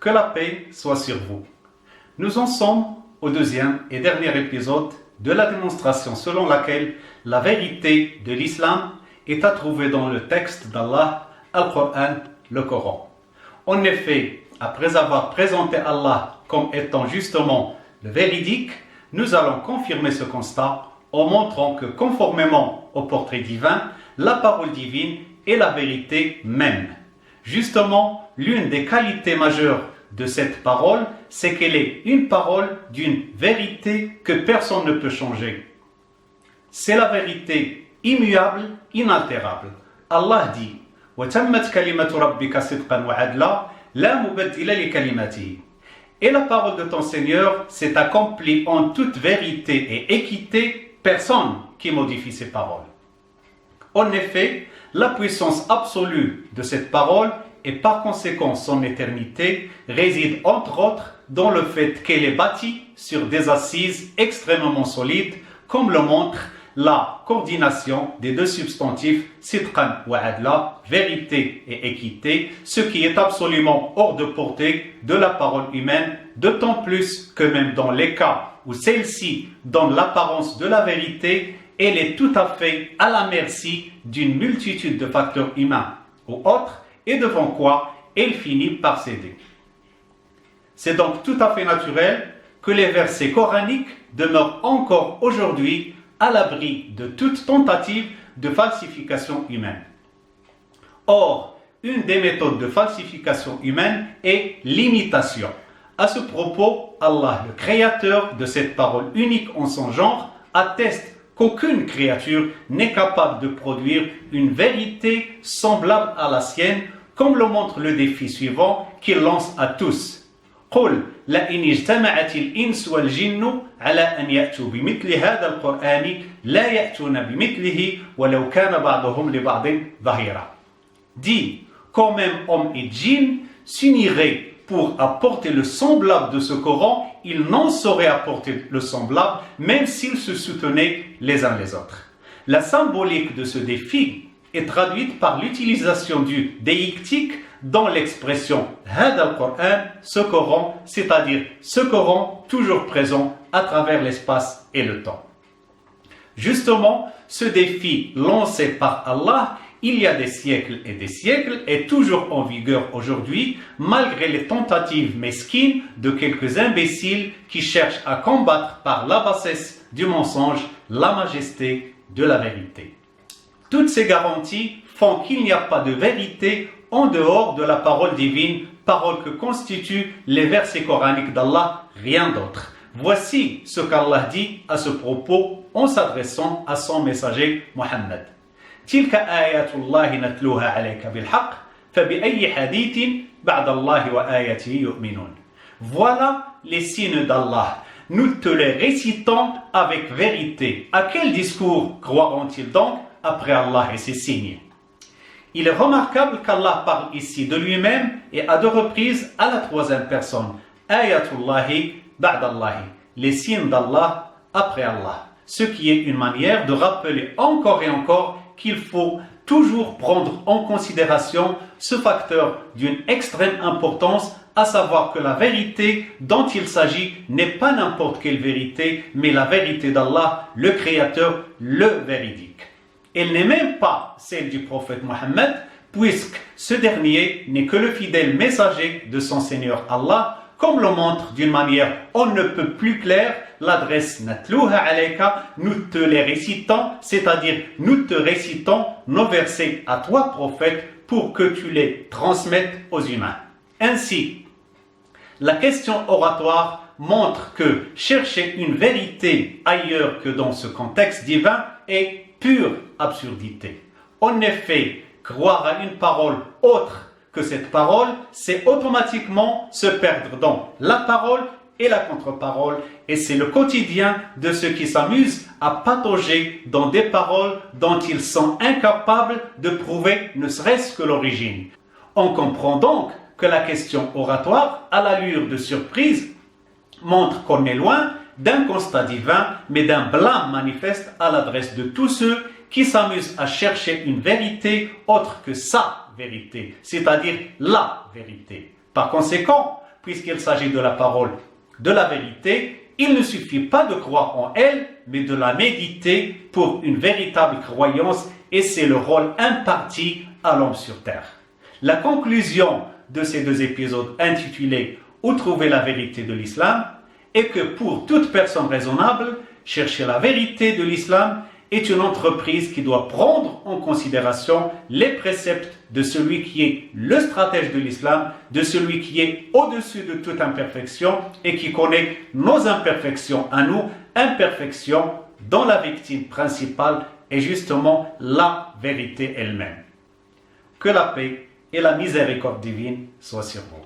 que la paix soit sur vous. Nous en sommes au deuxième et dernier épisode de la démonstration selon laquelle la vérité de l'islam est à trouver dans le texte d'Allah, Al-Qur'an, le Coran. En effet, après avoir présenté Allah comme étant justement le véridique, nous allons confirmer ce constat en montrant que conformément au portrait divin, la parole divine est la vérité même. Justement, l'une des qualités majeures de cette parole, c'est qu'elle est une parole d'une vérité que personne ne peut changer. C'est la vérité immuable, inaltérable. Allah dit وَتَمَّتْ كَلِمَةُ رَبِّكَ صِدْقًا وَعَدْلًا لَا مُبَدِّلَ لِكَلِمَتِهِ. Et la parole de ton Seigneur s'est accomplie en toute vérité et équité, personne qui modifie ses paroles. En effet, la puissance absolue de cette parole et par conséquent son éternité réside entre autres dans le fait qu'elle est bâtie sur des assises extrêmement solides, comme le montre la coordination des deux substantifs sidqan wa adla, vérité et équité, ce qui est absolument hors de portée de la parole humaine, d'autant plus que même dans les cas où celle-ci donne l'apparence de la vérité, elle est tout à fait à la merci d'une multitude de facteurs humains ou autres, et devant quoi elle finit par céder. C'est donc tout à fait naturel que les versets coraniques demeurent encore aujourd'hui à l'abri de toute tentative de falsification humaine. Or, une des méthodes de falsification humaine est l'imitation. À ce propos, Allah, le créateur de cette parole unique en son genre, atteste qu'aucune créature n'est capable de produire une vérité semblable à la sienne, comme le montre le défi suivant qu'il lance à tous. قل لئن اجتمعت الإنس والجن على أن يأتوا بمثل هذا القرآن لا يأتون بمثله ولو كان بعضهم لبعض ظهيرا. Dis, quand même hommes et djinns s'uniraient pour apporter le semblable de ce Coran, ils n'en sauraient apporter le semblable, même s'ils se soutenaient les uns les autres. La symbolique de ce défi est traduite par l'utilisation du déictique dans l'expression Hada al-Qur'an, ce Coran, c'est-à-dire ce Coran toujours présent à travers l'espace et le temps. Justement, ce défi lancé par Allah il y a des siècles est toujours en vigueur aujourd'hui, malgré les tentatives mesquines de quelques imbéciles qui cherchent à combattre par la bassesse du mensonge la majesté de la vérité. Toutes ces garanties font qu'il n'y a pas de vérité en dehors de la parole divine, parole que constituent les versets coraniques d'Allah, rien d'autre. Voici ce qu'Allah dit à ce propos en s'adressant à son messager Mohammed. تلك آيات الله نتلوها عليك بالحق فبأي حديث بعد الله وآياته يؤمنون. Voilà les signes d'Allah. Nous te les récitons avec vérité. À quel discours croiront-ils donc après Allah et ses signes? Il est remarquable qu'Allah parle ici de lui-même et à deux reprises à la troisième personne. Ayatullahi ba'dallahi. Les signes d'Allah après Allah. Ce qui est une manière de rappeler encore et encore qu'il faut toujours prendre en considération ce facteur d'une extrême importance, à savoir que la vérité dont il s'agit n'est pas n'importe quelle vérité, mais la vérité d'Allah, le Créateur, le véridique. Elle n'est même pas celle du prophète Mohammed, puisque ce dernier n'est que le fidèle messager de son Seigneur Allah, comme le montre d'une manière on ne peut plus claire l'adresse Natlouha alayka, nous te les récitons, c'est-à-dire nous te récitons nos versets à toi prophète pour que tu les transmettes aux humains. Ainsi, la question oratoire montre que chercher une vérité ailleurs que dans ce contexte divin est pure absurdité. En effet, croire à une parole autre que cette parole, c'est automatiquement se perdre dans la parole et la contre-parole, et c'est le quotidien de ceux qui s'amusent à patauger dans des paroles dont ils sont incapables de prouver ne serait-ce que l'origine. On comprend donc que la question oratoire, à l'allure de surprise, montre qu'on est loin d'un constat divin, mais d'un blâme manifeste à l'adresse de tous ceux qui s'amusent à chercher une vérité autre que sa vérité, c'est-à-dire la vérité. Par conséquent, puisqu'il s'agit de la parole de la vérité, il ne suffit pas de croire en elle, mais de la méditer pour une véritable croyance, et c'est le rôle imparti à l'homme sur terre. La conclusion de ces deux épisodes intitulés « Où trouver la vérité de l'islam » est que pour toute personne raisonnable, chercher la vérité de l'islam est une entreprise qui doit prendre en considération les préceptes de celui qui est le stratège de l'islam, de celui qui est au-dessus de toute imperfection et qui connaît nos imperfections à nous, imperfections dont la victime principale est justement la vérité elle-même. Que la paix et la miséricorde divine soient sur vous.